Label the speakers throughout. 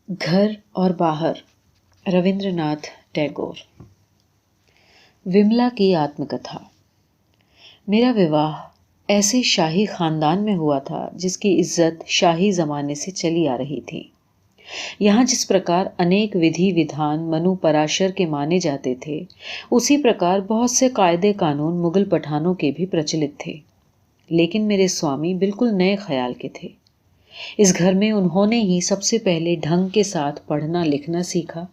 Speaker 1: घर और बाहर, रविंद्रनाथ टैगोर। विमला की आत्मकथा। मेरा विवाह ऐसे शाही खानदान में हुआ था जिसकी इज्जत शाही जमाने से चली आ रही थी। यहाँ जिस प्रकार अनेक विधि विधान मनु पराशर के माने जाते थे, उसी प्रकार बहुत से कायदे कानून मुगल पठानों के भी प्रचलित थे। लेकिन मेरे स्वामी बिल्कुल नए ख्याल के थे। इस घर में उन्होंने ही सबसे पहले ढंग के साथ पढ़ना लिखना सीखा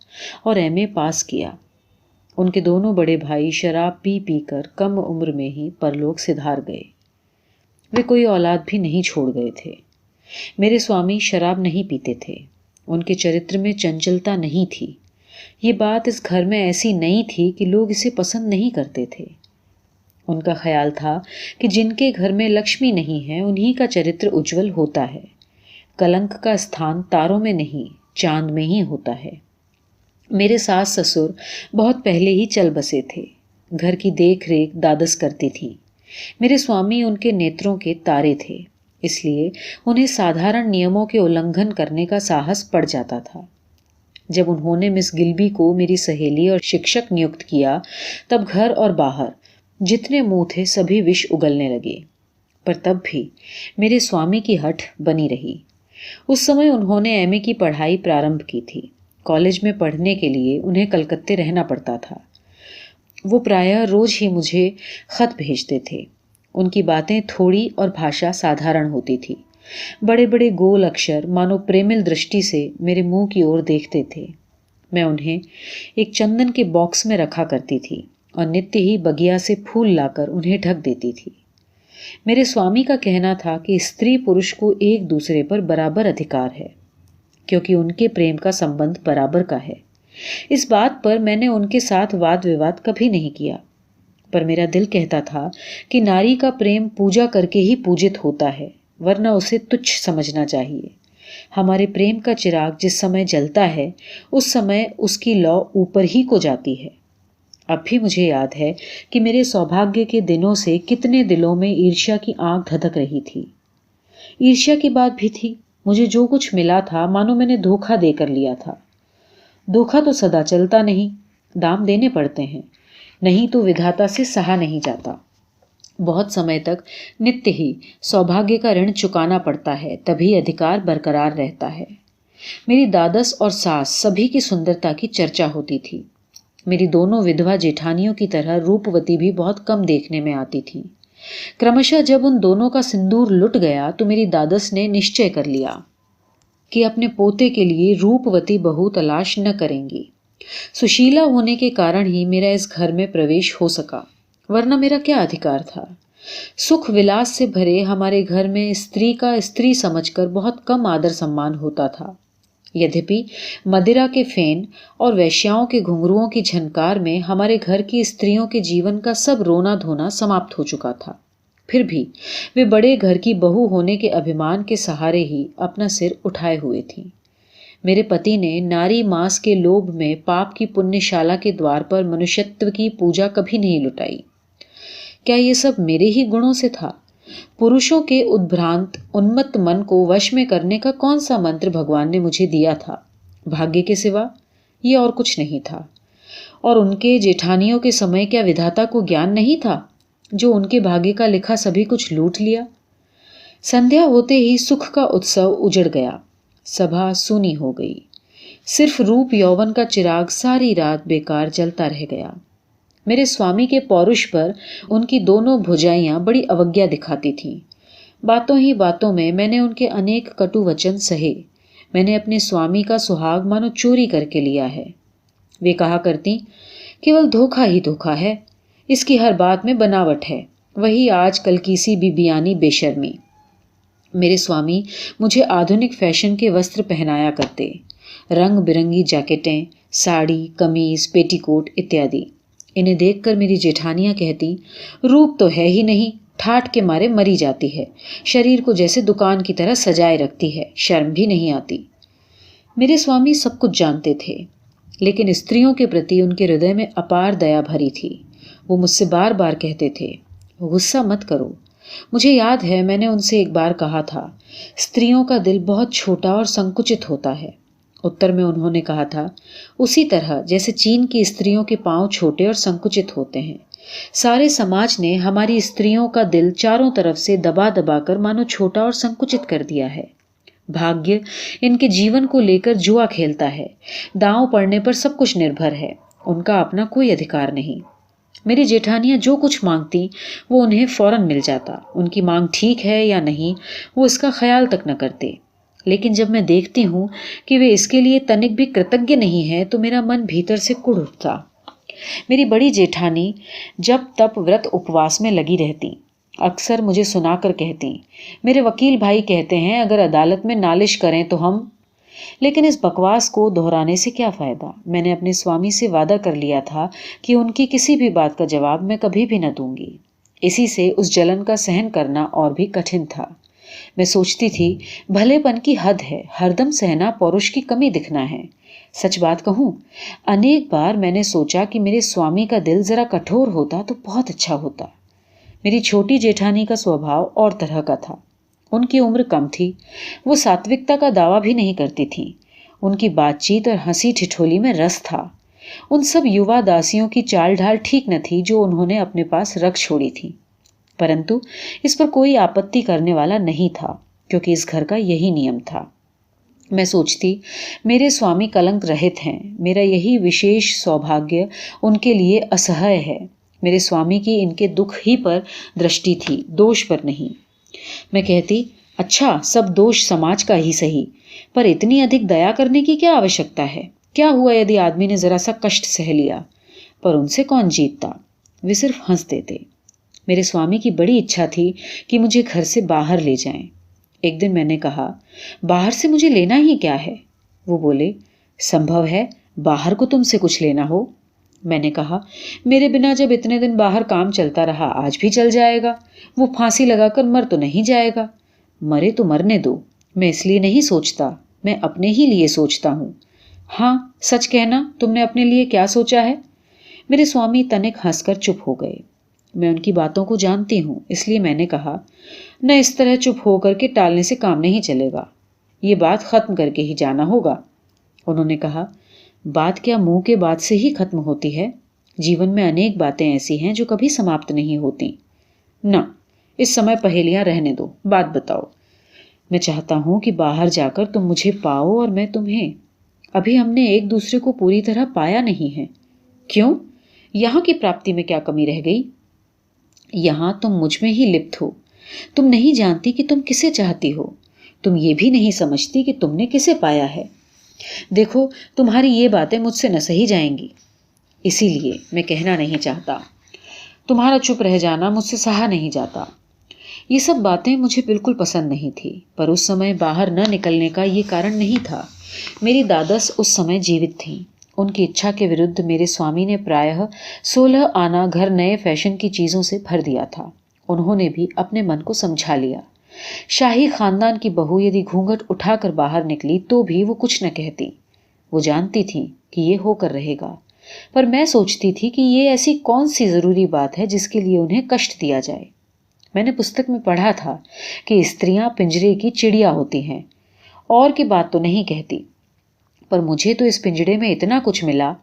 Speaker 1: और एमए पास किया। उनके दोनों बड़े भाई शराब पी पी कर कम उम्र में ही परलोक सिधार गए। वे कोई औलाद भी नहीं छोड़ गए थे। मेरे स्वामी शराब नहीं पीते थे। उनके चरित्र में चंचलता नहीं थी। ये बात इस घर में ऐसी नई थी कि लोग इसे पसंद नहीं करते थे। उनका ख्याल था कि जिनके घर में लक्ष्मी नहीं है, उन्हीं का चरित्र उज्जवल होता है। कलंक का स्थान तारों में नहीं, चांद में ही होता है। मेरे सास ससुर बहुत पहले ही चल बसे थे। घर की देख रेख दादस करती थी। मेरे स्वामी उनके नेत्रों के तारे थे, इसलिए उन्हें साधारण नियमों के उल्लंघन करने का साहस पड़ जाता था। जब उन्होंने मिस गिल्बी को मेरी सहेली और शिक्षक नियुक्त किया, तब घर और बाहर जितने मुंह थे सभी विष उगलने लगे। पर तब भी मेरे स्वामी की हठ बनी रही। उस समय उन्होंने एमए की पढ़ाई प्रारंभ की थी। कॉलेज में पढ़ने के लिए उन्हें कलकत्ते रहना पड़ता था। वो प्रायः रोज ही मुझे खत भेजते थे। उनकी बातें थोड़ी और भाषा साधारण होती थी। बड़े बड़े गोल अक्षर मानो प्रेमिल दृष्टि से मेरे मुंह की ओर देखते थे। मैं उन्हें एक चंदन के बॉक्स में रखा करती थी और नित्य ही बगिया से फूल लाकर उन्हें ढक देती थी। मेरे स्वामी का कहना था कि स्त्री पुरुष को एक दूसरे पर बराबर अधिकार है, क्योंकि उनके प्रेम का संबंध बराबर का है। इस बात पर मैंने उनके साथ वाद विवाद कभी नहीं किया, पर मेरा दिल कहता था कि नारी का प्रेम पूजा करके ही पूजित होता है, वरना उसे तुच्छ समझना चाहिए। हमारे प्रेम का चिराग जिस समय जलता है, उस समय उसकी लौ ऊपर ही को जाती है। अब भी मुझे याद है कि मेरे सौभाग्य के दिनों से कितने दिलों में ईर्ष्या की आग धधक रही थी। ईर्ष्या की बात भी थी। मुझे जो कुछ मिला था मानो मैंने धोखा देकर लिया था। धोखा तो सदा चलता नहीं, दाम देने पड़ते हैं, नहीं तो विधाता से सहा नहीं जाता। बहुत समय तक नित्य ही सौभाग्य का ऋण चुकाना पड़ता है, तभी अधिकार बरकरार रहता है। मेरी दादस और सास सभी की सुंदरता की चर्चा होती थी। मेरी दोनों विधवा जेठानियों की तरह रूपवती भी बहुत कम देखने में आती थी। क्रमशः जब उन दोनों का सिंदूर लुट गया तो मेरी दादस ने निश्चय कर लिया कि अपने पोते के लिए रूपवती बहू तलाश न करेंगी। सुशीला होने के कारण ही मेरा इस घर में प्रवेश हो सका, वरना मेरा क्या अधिकार था। सुख विलास से भरे हमारे घर में स्त्री का स्त्री समझकर बहुत कम आदर सम्मान होता था। यद्यपि मदिरा के फेन और वैश्याओं के घुंघरुओं की झनकार में हमारे घर की स्त्रियों के जीवन का सब रोना धोना समाप्त हो चुका था, फिर भी वे बड़े घर की बहू होने के अभिमान के सहारे ही अपना सिर उठाए हुए थीं। मेरे पति ने नारी मांस के लोभ में पाप की पुण्यशाला के द्वार पर मनुष्यत्व की पूजा कभी नहीं लुटाई। क्या ये सब मेरे ही गुणों से था? पुरुषों के उद्भ्रांत उन्मत्त मन को वश में करने का कौन सा मंत्र भगवान ने मुझे दिया था? भाग्य के सिवा ये और कुछ नहीं था। और उनके जेठानियों के समय क्या विधाता को ज्ञान नहीं था, जो उनके भाग्य का लिखा सभी कुछ लूट लिया? संध्या होते ही सुख का उत्सव उजड़ गया। सभा सूनी हो गई। सिर्फ रूप यौवन का चिराग सारी रात बेकार जलता रह गया। मेरे स्वामी के पौरुष पर उनकी दोनों भुजाइयां बड़ी अवज्ञा दिखाती थीं। बातों ही बातों में मैंने उनके अनेक कटु वचन सहे। मैंने अपने स्वामी का सुहाग मानो चोरी करके लिया है। वे कहा करती, केवल धोखा ही धोखा है, इसकी हर बात में बनावट है, वही आजकल की सी बिबियानी बेशर्मी। मेरे स्वामी मुझे आधुनिक फैशन के वस्त्र पहनाया करते, रंग बिरंगी जैकेटें, साड़ी, कमीज, पेटीकोट इत्यादि। इन्हें देखकर मेरी जेठानियां कहती, रूप तो है ही नहीं, ठाठ के मारे मरी जाती है, शरीर को जैसे दुकान की तरह सजाए रखती है, शर्म भी नहीं आती। मेरे स्वामी सब कुछ जानते थे, लेकिन स्त्रियों के प्रति उनके हृदय में अपार दया भरी थी। वो मुझसे बार बार कहते थे, गुस्सा मत करो। मुझे याद है मैंने उनसे एक बार कहा था, स्त्रियों का दिल बहुत छोटा और संकुचित होता है, उत्तर में उन्होंने कहा था, उसी तरह जैसे चीन की स्त्रियों के पांव छोटे और संकुचित होते हैं, सारे समाज ने हमारी स्त्रियों का दिल चारों तरफ से दबा दबा कर मानो छोटा और संकुचित कर दिया है। भाग्य इनके जीवन को लेकर जुआ खेलता है। दांव पड़ने पर सब कुछ निर्भर है, उनका अपना कोई अधिकार नहीं। मेरी जेठानियां जो कुछ मांगती वो उन्हें फौरन मिल जाता। उनकी मांग ठीक है या नहीं वो इसका ख्याल तक न करते। लेकिन जब मैं देखती हूँ कि वे इसके लिए तनिक भी कृतज्ञ नहीं है तो मेरा मन भीतर से कुढ़ उठता। मेरी बड़ी जेठानी जब तब व्रत उपवास में लगी रहती। अक्सर मुझे सुनाकर कहती, मेरे वकील भाई कहते हैं अगर अदालत में नालिश करें तो हम। लेकिन इस बकवास को दोहराने से क्या फायदा। मैंने अपने स्वामी से वादा कर लिया था कि उनकी किसी भी बात का जवाब मैं कभी भी न दूंगी। इसी से उस जलन का सहन करना और भी कठिन था। मैं सोचती थी भलेपन की हद है, हरदम सहना पौरुष की कमी दिखना है। सच बात कहूं, अनेक बार मैंने सोचा कि मेरे स्वामी का दिल जरा कठोर होता तो बहुत अच्छा होता। मेरी छोटी जेठानी का स्वभाव और तरह का था। उनकी उम्र कम थी, वो सात्विकता का दावा भी नहीं करती थी। उनकी बातचीत और हंसी ठिठोली में रस था। उन सब युवा दासियों की चाल ढाल ठीक न थी जो उन्होंने अपने पास रख छोड़ी थी। परंतु इस पर कोई आपत्ति करने वाला नहीं था, क्योंकि इस घर का यही नियम था। मैं सोचती मेरे स्वामी कलंक रहित हैं, मेरा यही विशेष सौभाग्य उनके लिए असह्य है। मेरे स्वामी की इनके दुख ही पर दृष्टि थी, दोष पर नहीं। मैं कहती, अच्छा सब दोष समाज का ही सही, पर इतनी अधिक दया करने की क्या आवश्यकता है। क्या हुआ यदि आदमी ने जरा सा कष्ट सह लिया। पर उनसे कौन जीतता। वे सिर्फ हंस देते। मेरे स्वामी की बड़ी इच्छा थी कि मुझे घर से बाहर ले जाएं। एक दिन मैंने कहा, बाहर से मुझे लेना ही क्या है। वो बोले, संभव है बाहर को तुमसे कुछ लेना हो। मैंने कहा, मेरे बिना जब इतने दिन बाहर काम चलता रहा, आज भी चल जाएगा। वो फांसी लगाकर मर तो नहीं जाएगा। मरे तो मरने दो, मैं इसलिए नहीं सोचता, मैं अपने ही लिए सोचता हूँ। हाँ, सच कहना, तुमने अपने लिए क्या सोचा है। मेरे स्वामी तनिक हंसकर चुप हो गए। मैं उनकी बातों को जानती हूँ, इसलिए मैंने कहा, न इस तरह चुप होकर के टालने से काम नहीं चलेगा, ये बात खत्म करके ही जाना होगा। उन्होंने कहा, बात क्या मुंह के बात से ही खत्म होती है। जीवन में अनेक बातें ऐसी हैं जो कभी समाप्त नहीं होती। ना, इस समय पहेलियां रहने दो, बात बताओ। मैं चाहता हूं कि बाहर जाकर तुम मुझे पाओ और मैं तुम्हें। अभी हमने एक दूसरे को पूरी तरह पाया नहीं है। क्यों, यहां की प्राप्ति में क्या कमी रह गई। यहां तुम मुझ में ही लिप्त हो। तुम नहीं जानती कि तुम किसे चाहती हो। तुम ये भी नहीं समझती कि तुमने किसे पाया है। देखो, तुम्हारी ये बातें मुझसे न सही जाएंगी, इसीलिए मैं कहना नहीं चाहता। तुम्हारा चुप रह जाना मुझसे सहा नहीं जाता। ये सब बातें मुझे बिल्कुल पसंद नहीं थी, पर उस समय बाहर न निकलने का ये कारण नहीं था। मेरी दादस उस समय जीवित थीं। उनकी इच्छा के विरुद्ध मेरे स्वामी ने प्रायः 16 आना घर नए फैशन की चीजों से भर दिया था। उन्होंने भी अपने मन को समझा लिया। शाही खानदान की बहू यदि घूंघट उठाकर बाहर निकली तो भी वो कुछ न कहती। वो जानती थी कि ये होकर रहेगा, पर मैं सोचती थी कि ये ऐसी कौन सी जरूरी बात है जिसके लिए उन्हें कष्ट दिया जाए। मैंने पुस्तक में पढ़ा था कि स्त्रियां पिंजरे की चिड़िया होती हैं, और की बात तो नहीं कहती, पर मुझे तो इस पिंजड़े में इतना कुछ मिला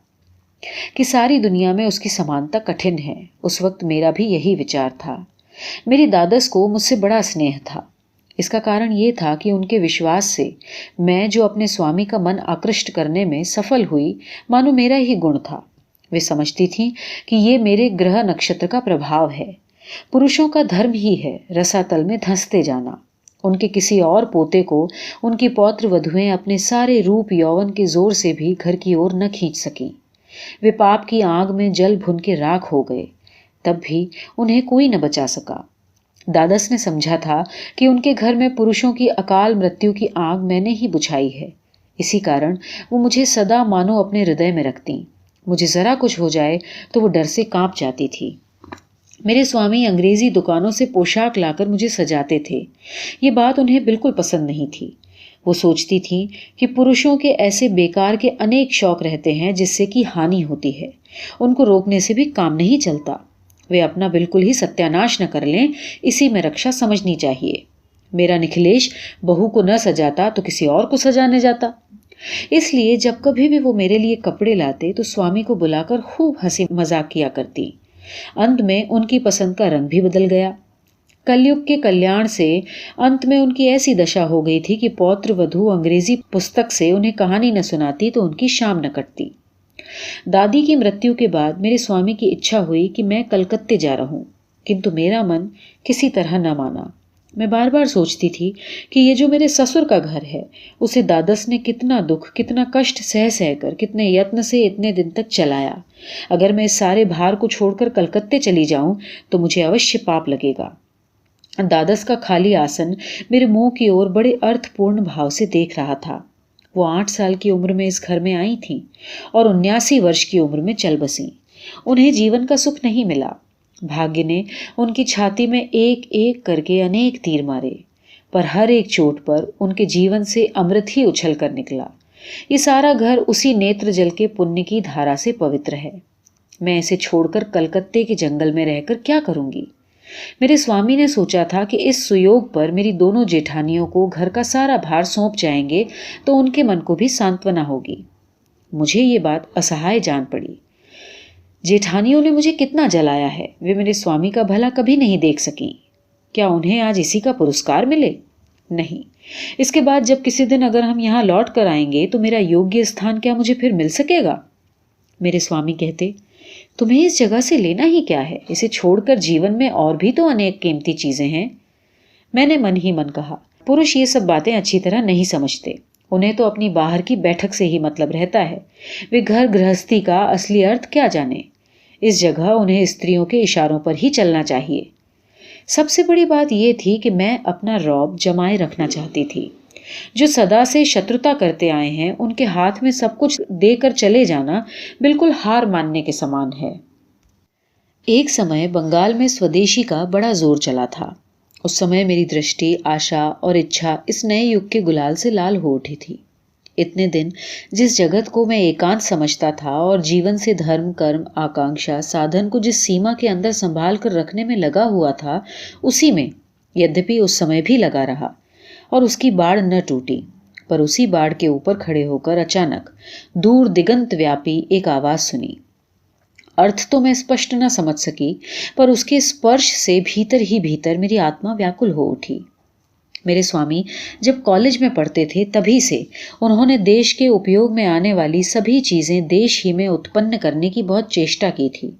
Speaker 1: कि सारी दुनिया में उसकी समानता कठिन है। उस वक्त मेरा भी यही विचार था। मेरी दादस को मुझसे बड़ा स्नेह था। इसका कारण ये था कि उनके विश्वास से मैं जो अपने स्वामी का मन आकृष्ट करने में सफल हुई, मानो मेरा ही गुण था। वे समझती थीं कि ये मेरे ग्रह नक्षत्र का प्रभाव है। पुरुषों का धर्म ही है रसातल में धंसते जाना। उनके किसी और पोते को उनकी पौत्र वधुएं अपने सारे रूप यौवन के जोर से भी घर की ओर न खींच सकी। वे पाप की आग में जल भुन के राख हो गए, तब भी उन्हें कोई न बचा सका। दादस ने समझा था कि उनके घर में पुरुषों की अकाल मृत्यु की आग मैंने ही बुझाई है। इसी कारण वो मुझे सदा मानो अपने हृदय में रखती। मुझे जरा कुछ हो जाए तो वो डर से कांप जाती थी। मेरे स्वामी अंग्रेजी दुकानों से पोशाक लाकर मुझे सजाते थे। ये बात उन्हें बिल्कुल पसंद नहीं थी। वो सोचती थी कि पुरुषों के ऐसे बेकार के अनेक शौक रहते हैं जिससे कि हानि होती है। उनको रोकने से भी काम नहीं चलता। वे अपना बिल्कुल ही सत्यानाश न कर लें, इसी में रक्षा समझनी चाहिए। मेरा निखिलेश बहू को न सजाता तो किसी और को सजाने जाता। इसलिए जब कभी भी वो मेरे लिए कपड़े लाते तो स्वामी को बुलाकर खूब हंसी मजाक किया करती। अंत में उनकी पसंद का रंग भी बदल गया। कलयुग के कल्याण से अंत में उनकी ऐसी दशा हो गई थी कि पौत्र वधू अंग्रेजी पुस्तक से उन्हें कहानी न सुनाती तो उनकी शाम न कटती। दादी की मृत्यु के बाद मेरे स्वामी की इच्छा हुई कि मैं कलकत्ते जा रहूं, किंतु मेरा मन किसी तरह न माना। मैं बार बार सोचती थी कि ये जो मेरे ससुर का घर है, उसे दादस ने कितना दुख, कितना कष्ट सह सहकर, कितने यत्न से इतने दिन तक चलाया। अगर मैं इस सारे भार को छोड़कर कलकत्ते चली जाऊं तो मुझे अवश्य पाप लगेगा। दादस का खाली आसन मेरे मुंह की ओर बड़े अर्थपूर्ण भाव से देख रहा था। वो 8 साल की उम्र में इस घर में आई थी और 79 वर्ष की उम्र में चल बसी। उन्हें जीवन का सुख नहीं मिला। भाग्य ने उनकी छाती में एक एक करके अनेक तीर मारे, पर हर एक चोट पर उनके जीवन से अमृत ही उछल कर निकला। ये सारा घर उसी नेत्र जल के पुण्य की धारा से पवित्र है। मैं इसे छोड़कर कलकत्ते के जंगल में रहकर क्या करूंगी? मेरे स्वामी ने सोचा था कि इस सुयोग पर मेरी दोनों जेठानियों को घर का सारा भार सौंप जाएंगे तो उनके मन को भी सांत्वना होगी। मुझे ये बात असहाय जान पड़ी। जेठानियों ने मुझे कितना जलाया है, वे मेरे स्वामी का भला कभी नहीं देख सकी। क्या उन्हें आज इसी का पुरस्कार मिले? नहीं। इसके बाद जब किसी दिन अगर हम यहाँ लौट कर आएंगे तो मेरा योग्य स्थान क्या मुझे फिर मिल सकेगा? मेरे स्वामी कहते, तुम्हें इस जगह से लेना ही क्या है? इसे छोड़कर जीवन में और भी तो अनेक कीमती चीजें हैं। मैंने मन ही मन कहा, पुरुष ये सब बातें अच्छी तरह नहीं समझते। उन्हें तो अपनी बाहर की बैठक से ही मतलब रहता है। वे घर गृहस्थी का असली अर्थ क्या जाने। इस जगह उन्हें स्त्रियों के इशारों पर ही चलना चाहिए। सबसे बड़ी बात यह थी कि मैं अपना रौब जमाए रखना चाहती थी। जो सदा से शत्रुता करते आए हैं, उनके हाथ में सब कुछ देकर चले जाना बिल्कुल हार मानने के समान है। एक समय बंगाल में स्वदेशी का बड़ा जोर चला था। उस समय मेरी दृष्टि, आशा और इच्छा इस नए युग के गुलाल से लाल हो उठी थी। इतने दिन जिस जगत को मैं एकांत समझता था और जीवन से धर्म, कर्म, आकांक्षा, साधन को जिस सीमा के अंदर संभाल कर रखने में लगा हुआ था, उसी में यद्यपि उस समय भी लगा रहा और उसकी बाढ़ न टूटी। पर उसी बाढ़ के ऊपर खड़े होकर अचानक दूर दिगंत व्यापी एक आवाज सुनी। अर्थ तो मैं स्पष्ट न समझ सकी, पर उसके स्पर्श से भीतर ही भीतर मेरी आत्मा व्याकुल हो उठी। मेरे स्वामी जब कॉलेज में पढ़ते थे तभी से उन्होंने देश के उपयोग में आने वाली सभी चीजें देश ही में उत्पन्न करने की बहुत चेष्टा की थी।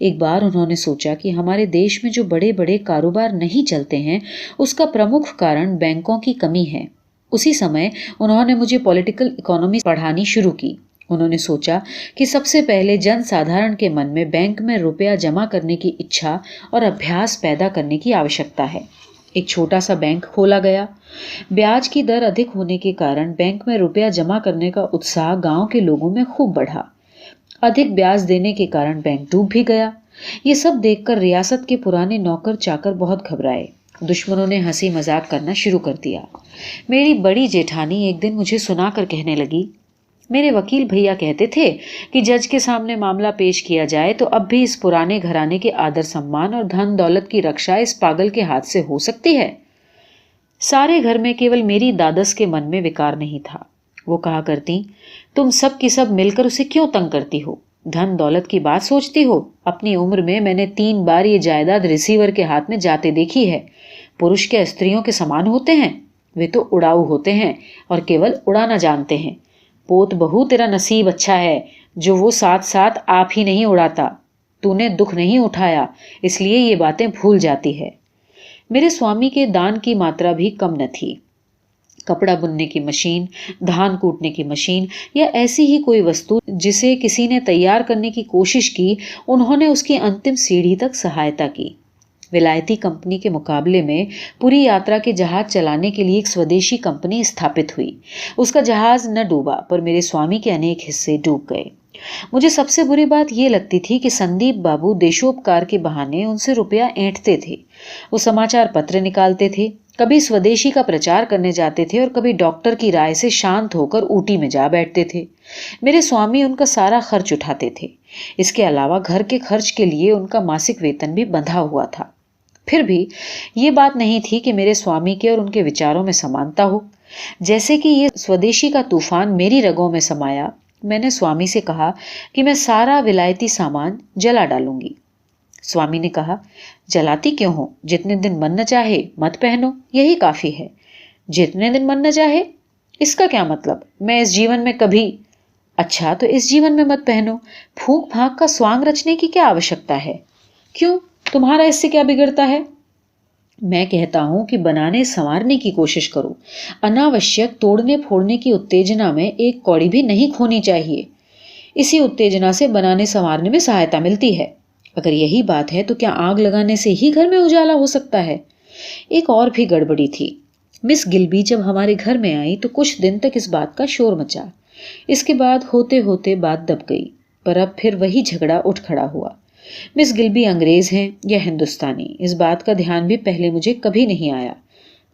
Speaker 1: एक बार उन्होंने सोचा कि हमारे देश में जो बड़े बड़े कारोबार नहीं चलते हैं, उसका प्रमुख कारण बैंकों की कमी है। उसी समय उन्होंने मुझे पॉलिटिकल इकोनॉमी पढ़ानी शुरू की। उन्होंने सोचा कि सबसे पहले जन साधारण के मन में बैंक में रुपया जमा करने की इच्छा और अभ्यास पैदा करने की आवश्यकता है। एक छोटा सा बैंक खोला गया। ब्याज की दर अधिक होने के कारण बैंक में रुपया जमा करने का उत्साह गांव के लोगों में खूब बढ़ा। अधिक ब्याज देने के कारण बैंक डूब भी गया। ये सब देखकर रियासत के पुराने नौकर चाकर बहुत घबराए। दुश्मनों ने हंसी मजाक करना शुरू कर दिया। मेरी बड़ी जेठानी एक दिन मुझे सुनाकर कहने लगी, मेरे वकील भैया कहते थे कि जज के सामने मामला पेश किया जाए तो अब भी इस पुराने घराने के आदर सम्मान और धन दौलत की रक्षा इस पागल के हाथ से हो सकती है। सारे घर में केवल मेरी दादस के मन में विकार नहीं था। वो कहा करती, तुम सब की सब मिलकर उसे क्यों तंग करती हो? धन दौलत की बात सोचती हो? अपनी उम्र में मैंने 3 बार ये जायदाद रिसीवर के हाथ में जाते देखी है। पुरुष क्या स्त्रियों के समान होते हैं? वे तो उड़ाऊ होते हैं और केवल उड़ाना जानते हैं। पोत बहू तेरा नसीब अच्छा है जो वो साथ साथ आप ही नहीं उड़ाता। तूने दुख नहीं उठाया, इसलिए ये बातें भूल जाती है। मेरे स्वामी के दान की मात्रा भी कम न थी। कपड़ा बुनने की मशीन, धान कूटने की मशीन या ऐसी ही कोई वस्तु जिसे किसी ने तैयार करने की कोशिश की, उन्होंने उसकी अंतिम सीढ़ी तक सहायता की। विलायती कंपनी के मुकाबले में पूरी यात्रा के जहाज चलाने के लिए एक स्वदेशी कंपनी स्थापित हुई। उसका जहाज न डूबा, पर मेरे स्वामी के अनेक हिस्से डूब गए। मुझे सबसे बुरी बात यह लगती थी कि संदीप बाबू देशोपकार के बहाने उनसे रुपया ऐंठते थे। वो समाचार पत्र निकालते थे, कभी स्वदेशी का प्रचार करने जाते थे और कभी डॉक्टर की राय से शांत होकर ऊटी में जा बैठते थे। मेरे स्वामी उनका सारा खर्च उठाते थे। इसके अलावा घर के खर्च के लिए उनका मासिक वेतन भी बंधा हुआ था। फिर भी ये बात नहीं थी कि मेरे स्वामी के और उनके विचारों में समानता हो। जैसे कि ये स्वदेशी का तूफान मेरी रगों में समाया, मैंने स्वामी से कहा कि मैं सारा विलायती सामान जला डालूंगी। स्वामी ने कहा, जलाती क्यों हो? जितने दिन मन न चाहे मत पहनो, यही काफी है। जितने दिन मन न चाहे, इसका क्या मतलब? मैं इस जीवन में कभी... अच्छा, तो इस जीवन में मत पहनो। फूंक फांक का स्वांग रचने की क्या आवश्यकता है? क्यों, तुम्हारा इससे क्या बिगड़ता है? मैं कहता हूं कि बनाने संवारने की कोशिश करो। अनावश्यक तोड़ने फोड़ने की उत्तेजना में एक कौड़ी भी नहीं खोनी चाहिए। इसी उत्तेजना से बनाने संवारने में सहायता मिलती है। अगर यही बात है तो क्या आग लगाने से ही घर में उजाला हो सकता है? एक और भी गड़बड़ी थी। मिस गिल्बी जब हमारे घर में आई तो कुछ दिन तक इस बात का शोर मचा। इसके बाद होते होते बात दब गई, पर अब फिर वही झगड़ा उठ खड़ा हुआ। मिस गिल्बी अंग्रेज हैं या हिंदुस्तानी, इस बात का ध्यान भी पहले मुझे कभी नहीं आया,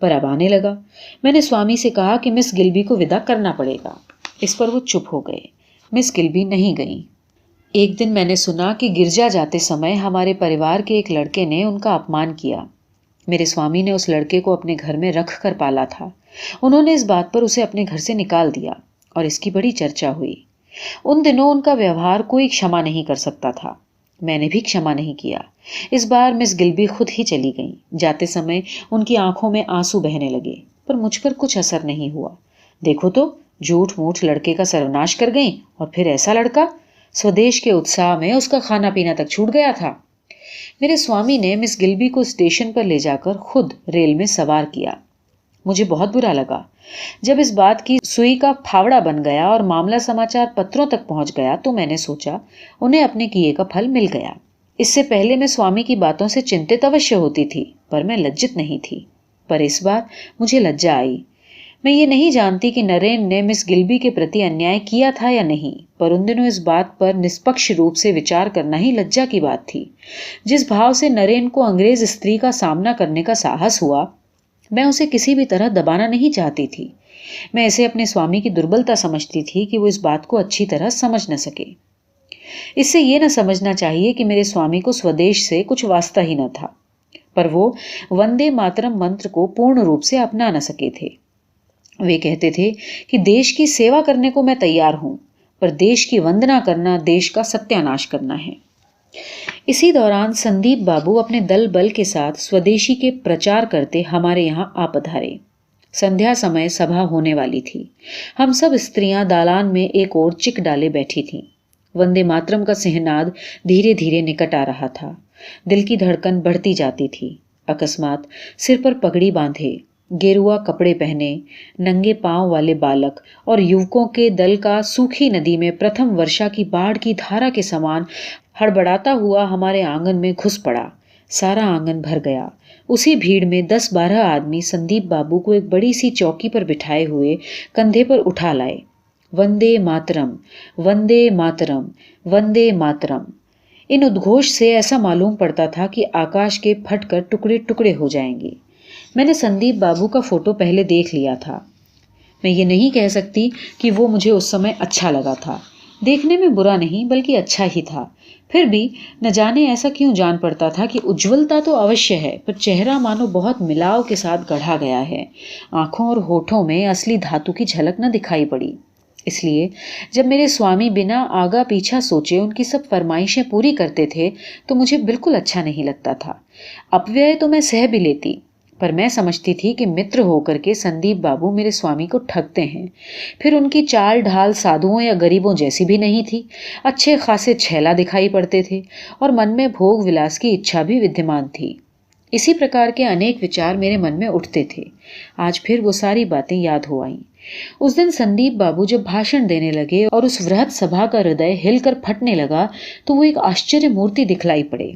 Speaker 1: पर अब आने लगा। मैंने स्वामी से कहा कि मिस गिल्बी को विदा करना पड़ेगा। इस पर वो चुप हो गए। मिस गिल्बी नहीं गई। एक दिन मैंने सुना कि गिरजा जाते समय हमारे परिवार के एक लड़के ने उनका अपमान किया। मेरे स्वामी ने उस लड़के को अपने घर में रख कर पाला था। उन्होंने इस बात पर उसे अपने घर से निकाल दिया और इसकी बड़ी चर्चा हुई। उन दिनों उनका व्यवहार कोई क्षमा नहीं कर सकता था। मैंने भी क्षमा नहीं किया। इस बार मिस गिल्बी खुद ही चली गईं। जाते समय उनकी आंखों में आंसू बहने लगे, पर मुझ पर कुछ असर नहीं हुआ। देखो तो, झूठ मूठ लड़के का सर्वनाश कर गईं, और फिर ऐसा लड़का! स्वदेश के उत्साह में उसका खाना पीना तक छूट गया था। मेरे स्वामी ने मिस गिल्बी को स्टेशन पर ले जाकर खुद रेल में सवार किया। मुझे बहुत बुरा लगा। जब इस बात की सुई का फावड़ा बन गया और मामला समाचार पत्रों तक पहुंच गया तो मैंने सोचा उन्हें अपने किए का फल मिल गया। इससे पहले मैं स्वामी की बातों से चिंतित अवश्य होती थी, पर मैं लज्जित नहीं थी। पर इस बार मुझे लज्जा आई। मैं ये नहीं जानती कि नरेन ने मिस गिल्बी के प्रति अन्याय किया था या नहीं, पर उन दिनों इस बात पर निष्पक्ष रूप से विचार करना ही लज्जा की बात थी। जिस भाव से नरेन को अंग्रेज स्त्री का सामना करने का साहस हुआ, मैं उसे किसी भी तरह दबाना नहीं चाहती थी। मैं इसे अपने स्वामी की दुर्बलता समझती थी कि वो इस बात को अच्छी तरह समझ न सके। इससे ये न समझना चाहिए कि मेरे स्वामी को स्वदेश से कुछ वास्ता ही न था, पर वो वंदे मातरम मंत्र को पूर्ण रूप से अपना न सके थे। वे कहते थे कि देश की सेवा करने को मैं तैयार हूं, पर देश की वंदना करना देश का सत्यानाश करना है। इसी दौरान संदीप बाबू अपने दल बल के साथ स्वदेशी के प्रचार करते हमारे यहाँ आ पधारे। संध्या समय सभा होने वाली थी। हम सब स्त्रियां दालान में एक ओर चिक डाले बैठी थीं। वंदे मातरम का सिहनाद धीरे धीरे निकट आ रहा था। दिल की धड़कन बढ़ती जाती थी। अकस्मात सिर पर पगड़ी बांधे, गेरुआ कपड़े पहने, नंगे पांव वाले बालक और युवकों के दल का सूखी नदी में प्रथम वर्षा की बाढ़ की धारा के समान हड़बड़ाता हुआ हमारे आंगन में घुस पड़ा। सारा आंगन भर गया। उसी भीड़ में 10-12 आदमी संदीप बाबू को एक बड़ी सी चौकी पर बिठाए हुए कंधे पर उठा लाए। वंदे मातरम, वंदे मातरम, वंदे मातरम। इन उद्घोष से ऐसा मालूम पड़ता था कि आकाश के फटकर टुकड़े टुकड़े हो जाएंगे। मैंने संदीप बाबू का फोटो पहले देख लिया था। मैं ये नहीं कह सकती कि वो मुझे उस समय अच्छा लगा था। देखने में बुरा नहीं बल्कि अच्छा ही था। फिर भी न जाने ऐसा क्यों जान पड़ता था कि उज्ज्वलता तो अवश्य है, पर चेहरा मानो बहुत मिलाव के साथ गढ़ा गया है। आंखों और होठों में असली धातु की झलक न दिखाई पड़ी। इसलिए जब मेरे स्वामी बिना आगा पीछा सोचे उनकी सब फरमाइशें पूरी करते थे तो मुझे बिल्कुल अच्छा नहीं लगता था। अपव्यय तो मैं सह भी लेती, पर मैं समझती थी कि मित्र होकर के संदीप बाबू मेरे स्वामी को ठगते हैं। फिर उनकी चाल ढाल साधुओं या गरीबों जैसी भी नहीं थी। अच्छे खासे छैला दिखाई पड़ते थे और मन में भोग विलास की इच्छा भी विद्यमान थी। इसी प्रकार के अनेक विचार मेरे मन में उठते थे। आज फिर वो सारी बातें याद हो आईं। उस दिन संदीप बाबू जब भाषण देने लगे और उस वृहत सभा का हृदय हिलकर फटने लगा तो वो एक आश्चर्य मूर्ति दिखलाई पड़े।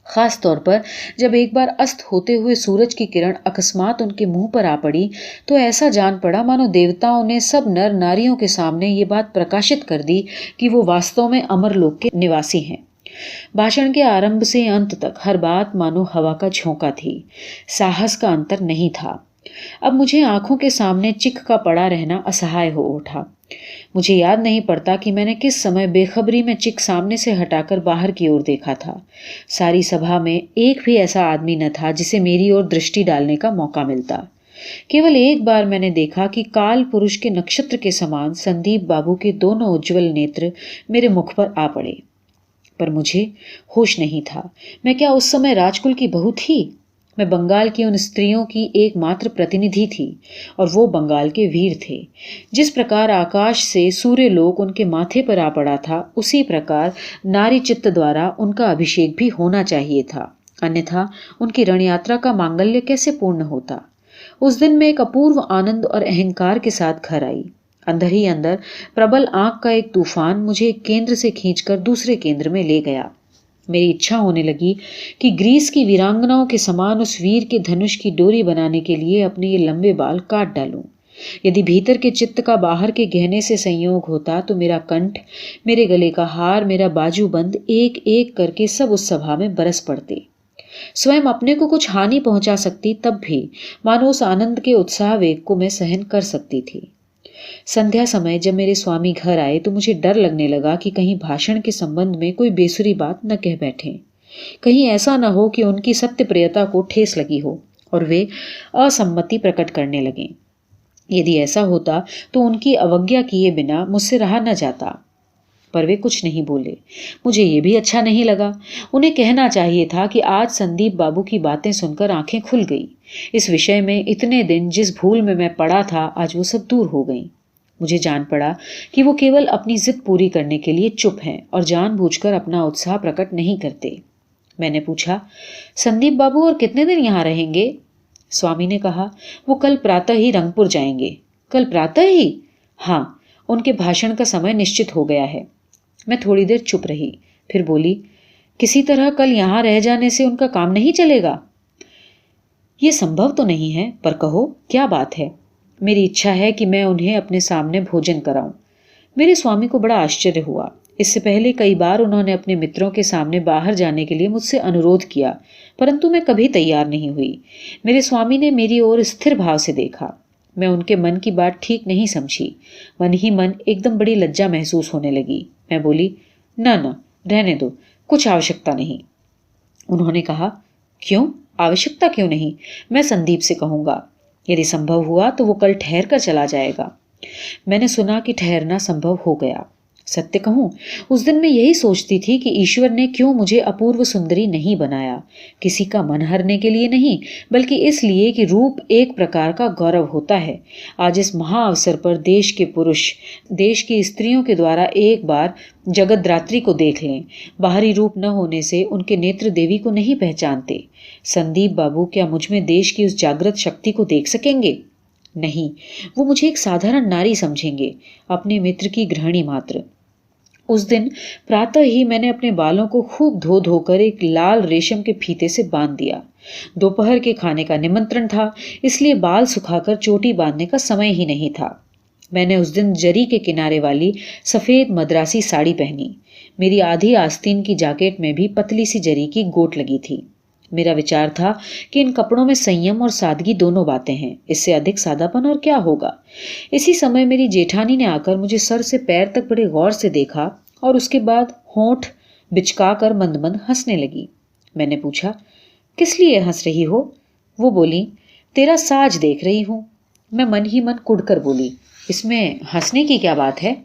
Speaker 1: खास तौर पर जब एक बार अस्त होते हुए सूरज की किरण अकस्मात उनके मुंह पर आ पड़ी तो ऐसा जान पड़ा मानो देवताओं ने सब नर नारियों के सामने ये बात प्रकाशित कर दी कि वो वास्तव में अमरलोक के निवासी हैं। भाषण के आरंभ से अंत तक हर बात मानो हवा का झोंका थी। साहस का अंतर नहीं था। अब मुझे आंखों के सामने चिक का पड़ा रहना असहाय हो उठा। मुझे याद नहीं पड़ता कि मैंने किस समय बेखबरी में चिक सामने से हटाकर बाहर की ओर देखा था। सारी सभा में एक भी ऐसा आदमी न था जिसे मेरी ओर दृष्टि डालने का मौका मिलता। केवल एक बार मैंने देखा कि काल पुरुष के नक्षत्र के समान संदीप बाबू के दोनों उज्जवल नेत्र मेरे मुख पर आ पड़े, पर मुझे होश नहीं था। मैं क्या उस समय राजकुल की बहू थी? मैं बंगाल की उन स्त्रियों की एकमात्र प्रतिनिधि थी और वो बंगाल के वीर थे। जिस प्रकार आकाश से सूर्य लोक उनके माथे पर आ पड़ा था, उसी प्रकार नारी चित्त द्वारा उनका अभिषेक भी होना चाहिए था, अन्यथा उनकी रणयात्रा का मांगल्य कैसे पूर्ण होता। उस दिन मैं एक अपूर्व आनंद और अहंकार के साथ घर आई। अंदर ही अंदर प्रबल आंख का एक तूफान मुझे एक केंद्र से खींचकर दूसरे केंद्र में ले गया। मेरी इच्छा होने लगी कि ग्रीस की वीरांगनाओं के समान उस वीर के धनुष की डोरी बनाने के लिए अपने ये लंबे बाल काट डालूं। यदि भीतर के चित्त का बाहर के गहने से संयोग होता तो मेरा कंठ, मेरे गले का हार, मेरा बाजूबंद एक एक करके सब उस सभा में बरस पड़ते। स्वयं अपने को कुछ हानि पहुंचा सकती, तब भी मानो उस आनंद के उत्साह वेग को मैं सहन कर सकती थी। संध्या समय जब मेरे स्वामी घर आए तो मुझे डर लगने लगा कि कहीं भाषण के संबंध में कोई बेसुरी बात न कह बैठे। कहीं ऐसा न हो कि उनकी सत्य प्रियता को ठेस लगी हो और वे असम्मति प्रकट करने लगें। यदि ऐसा होता तो उनकी अवज्ञा किए बिना मुझसे रहा न जाता। पर वे कुछ नहीं बोले। मुझे ये भी अच्छा नहीं लगा। उन्हें कहना चाहिए था कि आज संदीप बाबू की बातें सुनकर आंखें खुल गई। इस विषय में इतने दिन जिस भूल में मैं पड़ा था, आज वो सब दूर हो गई। मुझे जान पड़ा कि वो केवल अपनी जिद पूरी करने के लिए चुप हैं और जानबूझकर अपना उत्साह प्रकट नहीं करते। मैंने पूछा, संदीप बाबू और कितने दिन यहाँ रहेंगे? स्वामी ने कहा, वो कल प्रातः ही रंगपुर जाएंगे। कल प्रातः ही? हाँ, उनके भाषण का समय निश्चित हो गया है। मैं थोड़ी देर चुप रही, फिर बोली, किसी तरह कल यहाँ रह जाने से उनका काम नहीं चलेगा? ये संभव तो नहीं है, पर कहो क्या बात है? मेरी इच्छा है कि मैं उन्हें अपने सामने भोजन कराऊं। मेरे स्वामी को बड़ा आश्चर्य हुआ। इससे पहले कई बार उन्होंने अपने मित्रों के सामने बाहर जाने के लिए मुझसे अनुरोध किया, परंतु मैं कभी तैयार नहीं हुई। मेरे स्वामी ने मेरी ओर स्थिर भाव से देखा। मैं उनके मन की बात ठीक नहीं समझी। मन ही मन एकदम बड़ी लज्जा महसूस होने लगी। मैं बोली, न, रहने दो, कुछ आवश्यकता नहीं। उन्होंने कहा, क्यों? आवश्यकता क्यों नहीं? मैं संदीप से कहूंगा। यदि संभव हुआ तो वो कल ठहर कर चला जाएगा। मैंने सुना कि ठहरना संभव हो गया। सत्य कहूं, उस दिन मैं यही सोचती थी कि ईश्वर ने क्यों मुझे अपूर्व सुंदरी नहीं बनाया। किसी का मन हरने के लिए नहीं, बल्कि इसलिए कि रूप एक प्रकार का गौरव होता है। आज इस महाअवसर पर देश के पुरुष देश की स्त्रियों के द्वारा एक बार जगद्धात्री को देख लें। बाहरी रूप न होने से उनके नेत्र देवी को नहीं पहचानते। संदीप बाबू क्या मुझ में देश की उस जागृत शक्ति को देख सकेंगे? नहीं, वो मुझे एक साधारण नारी समझेंगे, अपने मित्र की गृहिणी मात्र। उस दिन प्रातः ही मैंने अपने बालों को खूब धो धोकर एक लाल रेशम के फीते से बांध दिया। दोपहर के खाने का निमंत्रण था, इसलिए बाल सुखाकर चोटी बांधने का समय ही नहीं था। मैंने उस दिन जरी के किनारे वाली सफेद मद्रासी साड़ी पहनी। मेरी आधी आस्तीन की जैकेट में भी पतली सी जरी की गोट लगी थी। मेरा विचार था कि इन कपड़ों में संयम और सादगी दोनों बातें हैं, इससे अधिक सादापन और क्या होगा। इसी समय मेरी जेठानी ने आकर मुझे सर से पैर तक बड़े गौर से देखा और उसके बाद होंठ बिचकाकर मंद मंद हंसने लगी। मैंने पूछा, किस लिए हंस रही हो? वो बोली, तेरा साज देख रही हूँ। मैं मन ही मन कुढ़कर बोली, इसमें हंसने की क्या बात है?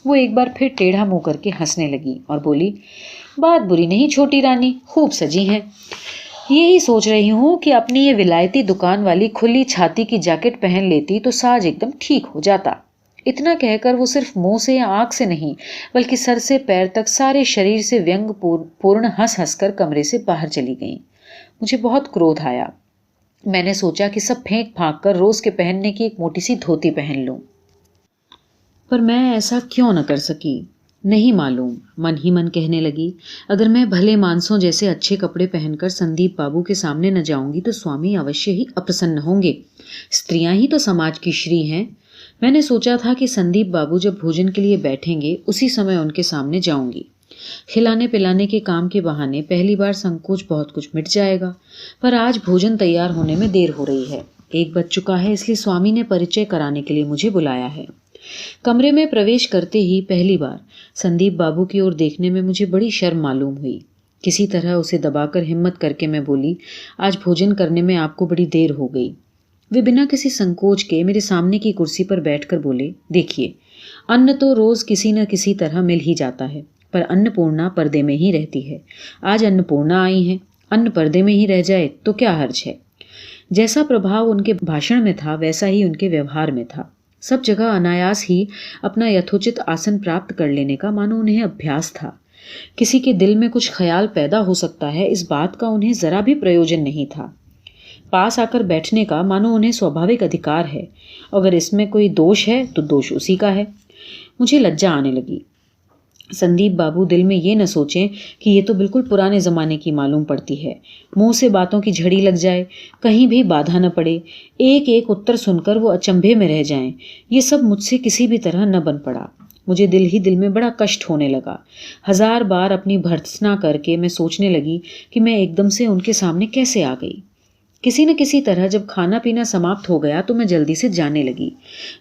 Speaker 1: वो एक बार फिर टेढ़ा मुंह करके हंसने लगी और बोली, बात बुरी नहीं छोटी रानी, खूब सजी हैं। यही सोच रही हूँ कि अपनी ये विलायती दुकान वाली खुली छाती की जैकेट पहन लेती तो साज एकदम ठीक हो जाता। इतना कहकर वो सिर्फ मुंह से या आंख से नहीं, बल्कि सर से पैर तक सारे शरीर से व्यंग पूर्ण हंस हंसकर कमरे से बाहर चली गईं। मुझे बहुत क्रोध आया। मैंने सोचा कि सब फेंक फांक कर रोज के पहनने की एक मोटी सी धोती पहन लूं, पर मैं ऐसा क्यों न कर सकी? नहीं मालूम, मन ही मन कहने लगी, अगर मैं भले मानसों जैसे अच्छे कपड़े पहनकर संदीप बाबू के सामने न जाऊंगी तो स्वामी अवश्य ही अप्रसन्न होंगे। स्त्रियां ही तो समाज की श्री हैं। मैंने सोचा था कि संदीप बाबू जब भोजन के लिए बैठेंगे उसी समय उनके सामने जाऊंगी। खिलाने पिलाने के काम के बहाने पहली बार संकोच बहुत कुछ मिट जाएगा। पर आज भोजन तैयार होने में देर हो रही है। 1 बज चुका है, इसलिए स्वामी ने परिचय कराने के लिए मुझे बुलाया है। कमरे में प्रवेश करते ही पहली बार संदीप बाबू की ओर देखने में मुझे बड़ी शर्म मालूम हुई। किसी तरह उसे दबाकर हिम्मत करके मैं बोली, आज भोजन करने में आपको बड़ी देर हो गई। वे बिना किसी संकोच के मेरे सामने की कुर्सी पर बैठकर बोले, देखिए, अन्न तो रोज किसी न किसी तरह मिल ही जाता है, पर अन्नपूर्णा पर्दे में ही रहती है। आज अन्नपूर्णा आई है, अन्न पर्दे में ही रह जाए तो क्या हर्ज है। जैसा प्रभाव उनके भाषण में था वैसा ही उनके व्यवहार में था। सब जगह अनायास ही अपना यथोचित आसन प्राप्त कर लेने का मानो उन्हें अभ्यास था। किसी के दिल में कुछ ख्याल पैदा हो सकता है, इस बात का उन्हें जरा भी प्रयोजन नहीं था। पास आकर बैठने का मानो उन्हें स्वाभाविक अधिकार है। अगर इसमें कोई दोष है तो दोष उसी का है। मुझे लज्जा आने लगी। संदीप बाबू दिल में ये न सोचें कि ये तो बिल्कुल पुराने ज़माने की मालूम पड़ती है। मुंह से बातों की झड़ी लग जाए, कहीं भी बाधा न पड़े, एक एक उत्तर सुनकर वो अचंभे में रह जाएं, ये सब मुझसे किसी भी तरह न बन पड़ा। मुझे दिल ही दिल में बड़ा कष्ट होने लगा। 1000 बार अपनी भर्त्सना करके मैं सोचने लगी कि मैं एकदम से उनके सामने कैसे आ गई। किसी न किसी तरह जब खाना पीना समाप्त हो गया तो मैं जल्दी से जाने लगी।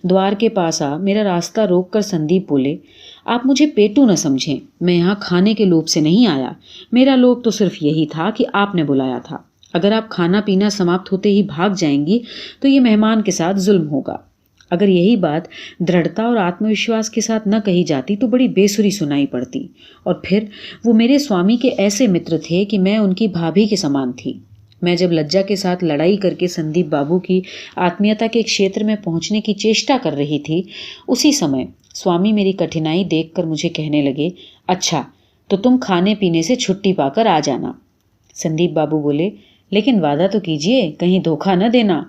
Speaker 1: द्वार के पास आ मेरा रास्ता रोक कर संदीप बोले, आप मुझे पेटू न समझें, मैं यहाँ खाने के लोभ से नहीं आया। मेरा लोभ तो सिर्फ यही था कि आपने बुलाया था। अगर आप खाना पीना समाप्त होते ही भाग जाएंगी तो ये मेहमान के साथ जुल्म होगा। अगर यही बात दृढ़ता और आत्मविश्वास के साथ न कही जाती तो बड़ी बेसुरी सुनाई पड़ती। और फिर वो मेरे स्वामी के ऐसे मित्र थे कि मैं उनकी भाभी के समान थी। मैं जब लज्जा के साथ लड़ाई करके संदीप बाबू की आत्मीयता के क्षेत्र में पहुंचने की चेष्टा कर रही थी, उसी समय स्वामी मेरी कठिनाई देखकर मुझे कहने लगे, अच्छा तो तुम खाने पीने से छुट्टी पाकर आ जाना। संदीप बाबू बोले, लेकिन वादा तो कीजिए, कहीं धोखा न देना।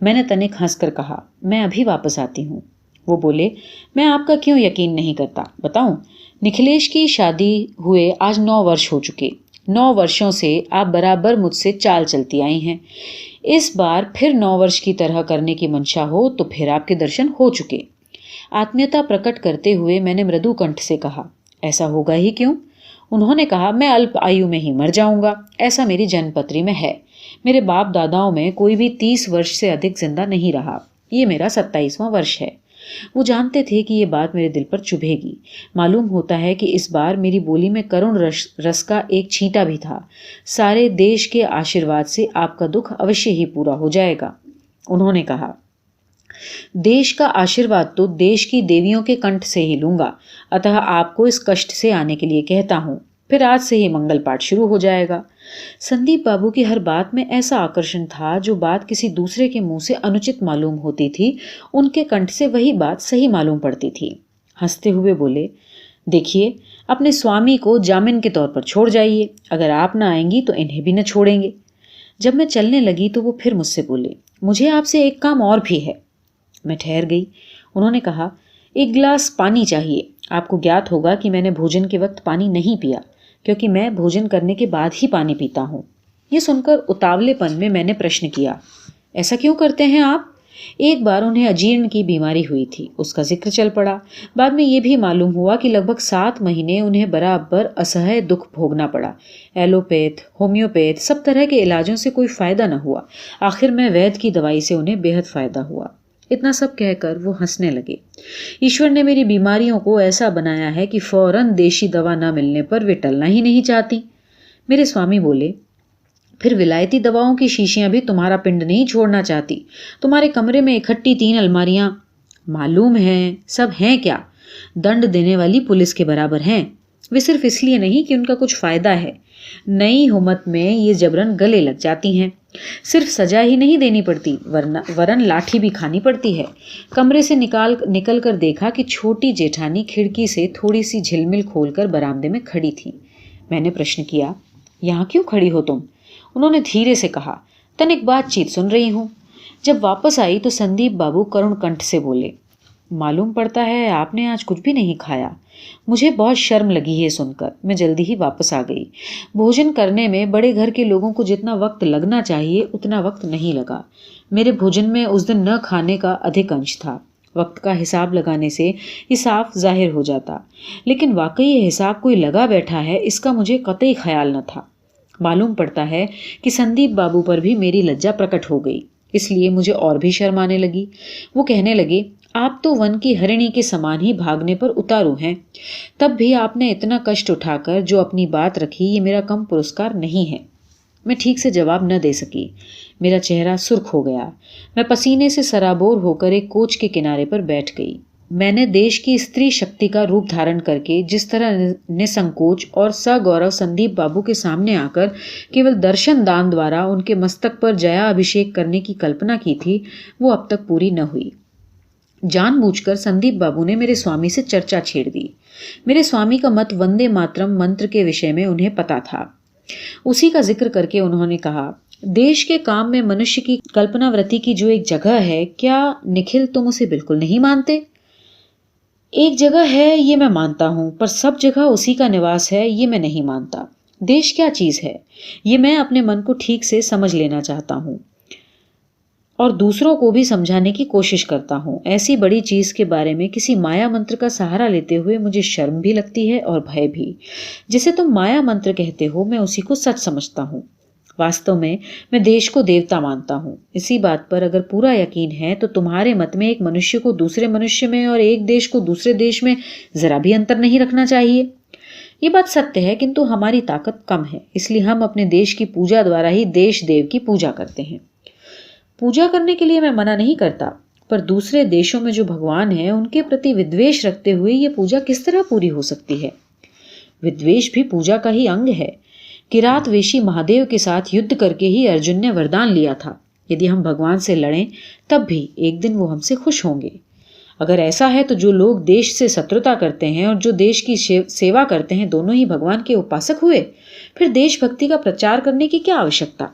Speaker 1: मैंने तनिक हंसकर कहा, मैं अभी वापस आती हूँ। वो बोले, मैं आपका क्यों यकीन नहीं करता, बताऊं? निखिलेश की शादी हुए आज 9 वर्ष हो चुके। 9 वर्षों से आप बराबर मुझसे चाल चलती आई हैं। इस बार फिर 9 वर्ष की तरह करने की मंशा हो तो फिर आपके दर्शन हो चुके। आत्मीयता प्रकट करते हुए मैंने मृदु कंठ से कहा, ऐसा होगा ही क्यों? उन्होंने कहा, मैं अल्प आयु में ही मर जाऊंगा, ऐसा मेरी जन्मपत्री में है। मेरे बाप दादाओं में कोई भी 30 वर्ष से अधिक जिंदा नहीं रहा। ये मेरा 27वां वर्ष है। वो जानते थे कि ये बात मेरे दिल पर चुभेगी। मालूम होता है कि इस बार मेरी बोली में करुण रस का एक छींटा भी था। सारे देश के आशीर्वाद से आपका दुख अवश्य ही पूरा हो जाएगा। उन्होंने कहा, देश का आशीर्वाद तो देश की देवियों के कंठ से ही लूंगा, अतः आपको इस कष्ट से आने के लिए कहता हूं। फिर आज से ही मंगल पाठ शुरू हो जाएगा। संदीप बाबू की हर बात में ऐसा आकर्षण था, जो बात किसी दूसरे के मुंह से अनुचित मालूम होती थी, उनके कंठ से वही बात सही मालूम पड़ती थी। हंसते हुए बोले, देखिए, अपने स्वामी को जामिन के तौर पर छोड़ जाइए। अगर आप न आएंगी तो इन्हें भी न छोड़ेंगे। जब मैं चलने लगी तो वो फिर मुझसे बोले, मुझे आपसे एक काम और भी है। मैं ठहर गई। उन्होंने कहा, एक गिलास पानी चाहिए। आपको ज्ञात होगा कि मैंने भोजन के वक्त पानी नहीं पिया, क्योंकि मैं भोजन करने के बाद ही पानी पीता हूँ। ये सुनकर उतावलेपन में मैंने प्रश्न किया, ऐसा क्यों करते हैं आप? एक बार उन्हें अजीर्ण की बीमारी हुई थी, उसका जिक्र चल पड़ा। बाद में ये भी मालूम हुआ कि लगभग 7 महीने उन्हें बराबर असह्य दुख भोगना पड़ा। एलोपैथ, होम्योपैथ, सब तरह के इलाजों से कोई फायदा न हुआ। आखिर में वैद्य की दवाई से उन्हें बेहद फायदा हुआ। इतना सब कहकर वो हंसने लगे। ईश्वर ने मेरी बीमारियों को ऐसा बनाया है कि फौरन देशी दवा न मिलने पर वे टलना ही नहीं चाहती। मेरे स्वामी बोले, फिर विलायती दवाओं की शीशियां भी तुम्हारा पिंड नहीं छोड़ना चाहती। तुम्हारे कमरे में इकट्ठी 3 अलमारियां मालूम हैं, सब हैं क्या? दंड देने वाली पुलिस के बराबर हैं। वे सिर्फ इसलिए नहीं कि उनका कुछ फायदा है, नई हुमत में ये जबरन गले लग जाती हैं। सिर्फ सजा ही नहीं देनी पड़ती, वरन लाठी भी खानी पड़ती है। कमरे से निकल कर देखा कि छोटी जेठानी खिड़की से थोड़ी सी झिलमिल खोलकर बरामदे में खड़ी थी। मैंने प्रश्न किया, यहाँ क्यों खड़ी हो तुम? उन्होंने धीरे से कहा, तनिक बातचीत सुन रही हूँ। जब वापस आई तो संदीप बाबू करुण कंठ से बोले, मालूम पड़ता है आपने आज कुछ भी नहीं खाया। मुझे बहुत शर्म लगी है सुनकर। मैं जल्दी ही वापस आ गई। भोजन करने में बड़े घर के लोगों को जितना वक्त लगना चाहिए उतना वक्त नहीं लगा। मेरे भोजन में उस दिन न खाने का अधिक अंश था। वक्त का हिसाब लगाने से ये साफ जाहिर हो जाता, लेकिन वाकई ये हिसाब कोई लगा बैठा है इसका मुझे कतई ख्याल न था। मालूम पड़ता है कि संदीप बाबू पर भी मेरी लज्जा प्रकट हो गई, इसलिए मुझे और भी शर्म आने लगी। वो कहने लगे, आप तो वन की हरिणी के समान ही भागने पर उतारू हैं। तब भी आपने इतना कष्ट उठाकर जो अपनी बात रखी, ये मेरा कम पुरस्कार नहीं है। मैं ठीक से जवाब न दे सकी। मेरा चेहरा सुर्ख हो गया। मैं पसीने से सराबोर होकर एक कोच के किनारे पर बैठ गई। मैंने देश की स्त्री शक्ति का रूप धारण करके जिस तरह निसंकोच और सगौरव संदीप बाबू के सामने आकर केवल दर्शन दान द्वारा उनके मस्तक पर जया अभिषेक करने की कल्पना की थी, वो अब तक पूरी न हुई। जानबूझकर संदीप बाबू ने मेरे स्वामी से चर्चा छेड़ दी। मेरे स्वामी का मत वंदे मातरम मंत्र के विषय में उन्हें पता था। उसी का जिक्र करके उन्होंने कहा, देश के काम में मनुष्य की कल्पनावृत्ति की जो एक जगह है, क्या निखिल तुम उसे बिल्कुल नहीं मानते? एक जगह है ये मैं मानता हूं, पर सब जगह उसी का निवास है ये मैं नहीं मानता। देश क्या चीज है ये मैं अपने मन को ठीक से समझ लेना चाहता हूं और दूसरों को भी समझाने की कोशिश करता हूं। ऐसी बड़ी चीज के बारे में किसी माया मंत्र का सहारा लेते हुए मुझे शर्म भी लगती है और भय भी। जिसे तुम माया मंत्र कहते हो, मैं उसी को सच समझता हूं। वास्तव में मैं देश को देवता मानता हूँ। इसी बात पर अगर पूरा यकीन है तो तुम्हारे मत में एक मनुष्य को दूसरे मनुष्य में और एक देश को दूसरे देश में जरा भी अंतर नहीं रखना चाहिए। ये बात सत्य है, किंतु हमारी ताकत कम है, इसलिए हम अपने देश की पूजा द्वारा ही देश देव की पूजा करते हैं। पूजा करने के लिए मैं मना नहीं करता, पर दूसरे देशों में जो भगवान हैं उनके प्रति विद्वेष रखते हुए ये पूजा किस तरह पूरी हो सकती है? विद्वेष भी पूजा का ही अंग है। किरात वेशी महादेव के साथ युद्ध करके ही अर्जुन ने वरदान लिया था, यदि हम भगवान से लड़ें तब भी एक दिन वो हमसे खुश होंगे। अगर ऐसा है तो जो लोग देश से शत्रुता करते हैं और जो देश की सेवा करते हैं, दोनों ही भगवान के उपासक हुए। फिर देशभक्ति का प्रचार करने की क्या आवश्यकता?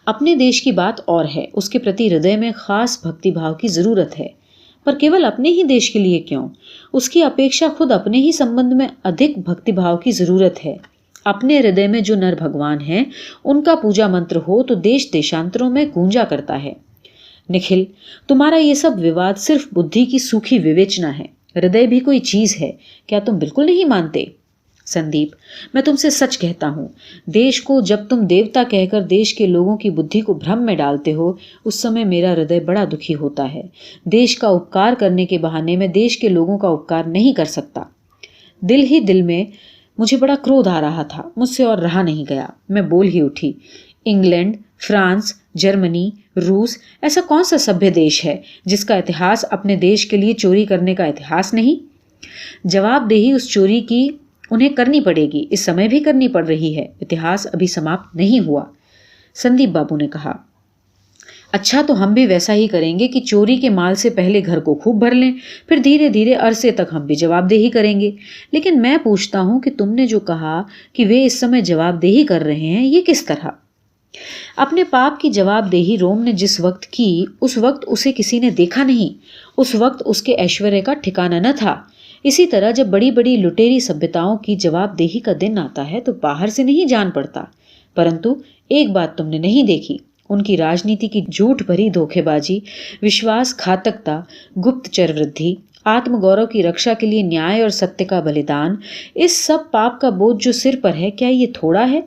Speaker 1: अपने देश की बात और है, उसके प्रति हृदय में खास भक्तिभाव की जरूरत है, पर केवल अपने ही देश के लिए क्यों? उसकी अपेक्षा खुद अपने ही संबंध में अधिक भक्तिभाव की जरूरत है। अपने हृदय में जो नर भगवान हैं उनका पूजा मंत्र हो तो देश देशांतरों में गूंजा करता है। निखिल, तुम्हारा ये सब विवाद सिर्फ बुद्धि की सूखी विवेचना है। हृदय भी कोई चीज है, क्या तुम बिल्कुल नहीं मानते? संदीप, मैं तुमसे सच कहता हूँ, देश को जब तुम देवता कहकर देश के लोगों की बुद्धि को भ्रम में डालते हो, उस समय मेरा हृदय बड़ा दुखी होता है। देश का उपकार करने के बहाने मैं देश के लोगों का उपकार नहीं कर सकता। दिल ही दिल में मुझे बड़ा क्रोध आ रहा था, मुझसे और रहा नहीं गया। मैं बोल ही उठी, इंग्लैंड, फ्रांस, जर्मनी, रूस, ऐसा कौन सा सभ्य देश है जिसका इतिहास अपने देश के लिए चोरी करने का इतिहास नहीं? जवाबदेही उस चोरी की उन्हें करनी पड़ेगी, इस समय भी करनी पड़ रही है। इतिहास अभी समाप्त नहीं हुआ। संदीप बाबू ने कहा, अच्छा तो हम भी वैसा ही करेंगे कि चोरी के माल से पहले घर को खूब भर लें, फिर धीरे धीरे अरसे तक हम भी जवाबदेही करेंगे। लेकिन मैं पूछता हूं कि तुमने जो कहा कि वे इस समय जवाबदेही कर रहे हैं, ये किस तरह? अपने पाप की जवाबदेही रोम ने जिस वक्त की, उस वक्त उसे किसी ने देखा नहीं। उस वक्त उसके ऐश्वर्य का ठिकाना न था। इसी तरह जब बड़ी बड़ी लुटेरी सभ्यताओं की जवाबदेही का दिन आता है तो बाहर से नहीं जान पड़ता। परंतु एक बात तुमने नहीं देखी, उनकी राजनीति की झूठ भरी धोखेबाजी, विश्वासघातकता, गुप्तचर वृद्धि, आत्मगौरव की रक्षा के लिए न्याय और सत्य का बलिदान, इस सब पाप का बोझ जो सिर पर है, क्या ये थोड़ा है?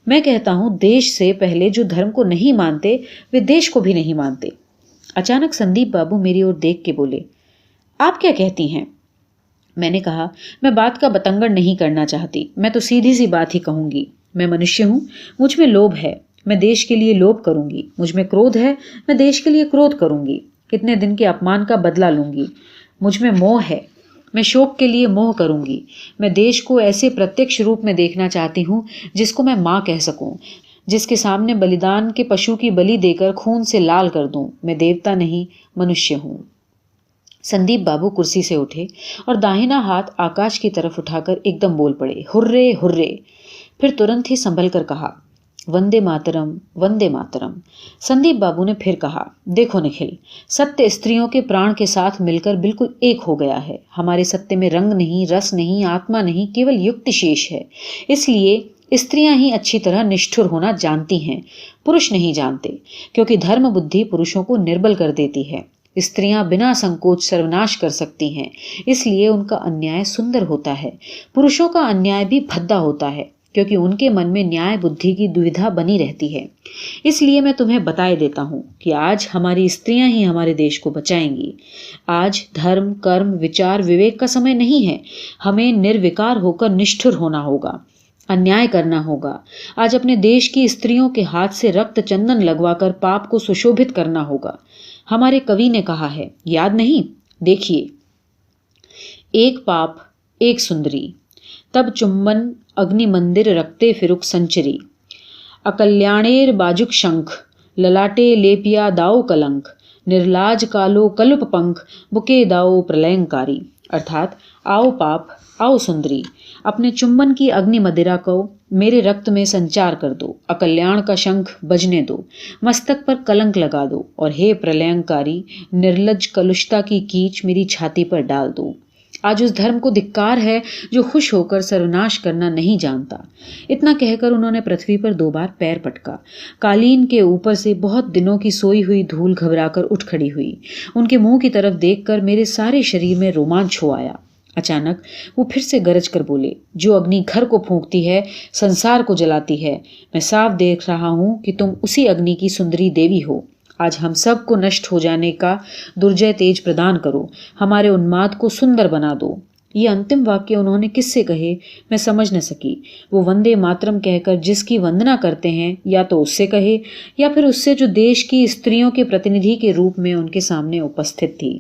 Speaker 1: मैं कहता हूं, देश से पहले जो धर्म को नहीं मानते वे देश को भी नहीं मानते। अचानक संदीप बाबू मेरी ओर देख के बोले, आप क्या कहती हैं? मैंने कहा, मैं बात का बतंगड़ नहीं करना चाहती, मैं तो सीधी सी बात ही कहूंगी। मैं मनुष्य हूं, मुझ में लोभ है, मैं देश के लिए लोभ करूंगी। मुझ में क्रोध है, मैं देश के लिए क्रोध करूंगी। कितने दिन के अपमान का बदला लूंगी। मुझ में मोह है, मैं शोक के लिए मोह करूंगी। मैं देश को ऐसे प्रत्यक्ष रूप में देखना चाहती हूँ जिसको मैं माँ कह सकूं, जिसके सामने बलिदान के पशु की बलि देकर खून से लाल कर दूं। मैं देवता नहीं, मनुष्य हूं। संदीप बाबू कुर्सी से उठे और दाहिना हाथ आकाश की तरफ उठाकर एकदम बोल पड़े, हुर्रे हुर्रे। फिर तुरंत ही संभल कर कहा, वंदे मातरम, वंदे मातरम। संदीप बाबू ने फिर कहा, देखो निखिल, सत्य स्त्रियों के प्राण के साथ मिलकर बिल्कुल एक हो गया है। हमारे सत्य में रंग नहीं, रस नहीं, आत्मा नहीं, केवल युक्ति शेष है। इसलिए स्त्रियां ही अच्छी तरह निष्ठुर होना जानती हैं, पुरुष नहीं जानते, क्योंकि धर्म बुद्धि पुरुषों को निर्बल कर देती है। स्त्रियां बिना संकोच सर्वनाश कर सकती हैं, इसलिए उनका अन्याय सुंदर होता है। पुरुषों का अन्याय भी भद्दा होता है, क्योंकि उनके मन में न्याय बुद्धि की दुविधा बनी रहती है। इसलिए मैं तुम्हें बताए देता हूँ कि आज हमारी स्त्रियां ही हमारे देश को बचाएंगी। आज धर्म, कर्म, विचार, विवेक का समय नहीं है। हमें निर्विकार होकर निष्ठुर होना होगा। अन्याय करना होगा। आज अपने देश की स्त्रियों के हाथ से रक्त चंदन लगवाकर पाप को सुशोभित करना होगा। हमारे कवि ने कहा है, याद नहीं? देखिए, एक पाप एक सुंदरी, तब चुम्बन अग्नि मंदिर रखते फिरुक संचरी, अकल्याणेर बाजुक शंख, ललाटे लेपिया दाओ कलंक, निर्लाज कालो कलुप पंख, बुके दाओ प्रलयंकारी। अर्थात आओ पाप, आओ सुंदरी, अपने चुंबन की अग्नि मदिरा को मेरे रक्त में संचार कर दो, अकल्याण का शंख बजने दो, मस्तक पर कलंक लगा दो, और हे प्रलयंकारी, निर्लज कलुषता की कीच मेरी छाती पर डाल दो। आज उस धर्म को धिक्कार है जो खुश होकर सर्वनाश करना नहीं जानता। इतना कहकर उन्होंने पृथ्वी पर 2 बार पैर पटका। कालीन के ऊपर से बहुत दिनों की सोई हुई धूल घबराकर उठ खड़ी हुई। उनके मुंह की तरफ देखकर मेरे सारे शरीर में रोमांच हो आया। अचानक वो फिर से गरज कर बोले, जो अग्नि घर को फूंकती है, संसार को जलाती है, मैं साफ देख रहा हूं कि तुम उसी अग्नि की सुंदरी देवी हो। आज हम सब को नष्ट हो जाने का दुर्जय तेज प्रदान करो, हमारे उन्माद को सुंदर बना दो। ये अंतिम वाक्य उन्होंने किससे कहे, मैं समझ न सकी। वो वंदे मातरम कहकर जिसकी वंदना करते हैं, या तो उससे कहे, या फिर उससे जो देश की स्त्रियों के प्रतिनिधि के रूप में उनके सामने उपस्थित थी।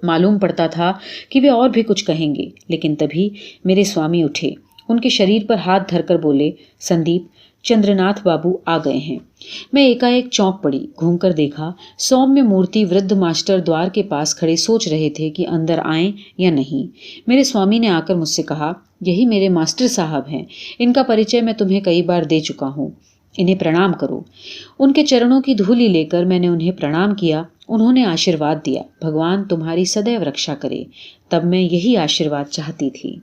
Speaker 1: मालूम पड़ता था कि वे और भी कुछ कहेंगे, लेकिन तभी मेरे स्वामी उठे। उनके शरीर पर हाथ धरकर बोले, संदीप, चंद्रनाथ बाबू आ गए हैं। मैं एकाएक चौंक पड़ी। घूमकर देखा, सौम्य मूर्ति वृद्ध मास्टर द्वार के पास खड़े सोच रहे थे कि अंदर आएं या नहीं। मेरे स्वामी ने आकर मुझसे कहा, यही मेरे मास्टर साहब हैं, इनका परिचय मैं तुम्हें कई बार दे चुका हूँ, इन्हें प्रणाम करो। उनके चरणों की धूलि लेकर मैंने उन्हें प्रणाम किया। उन्होंने आशीर्वाद दिया, भगवान तुम्हारी सदैव रक्षा करे। तब मैं यही आशीर्वाद चाहती थी।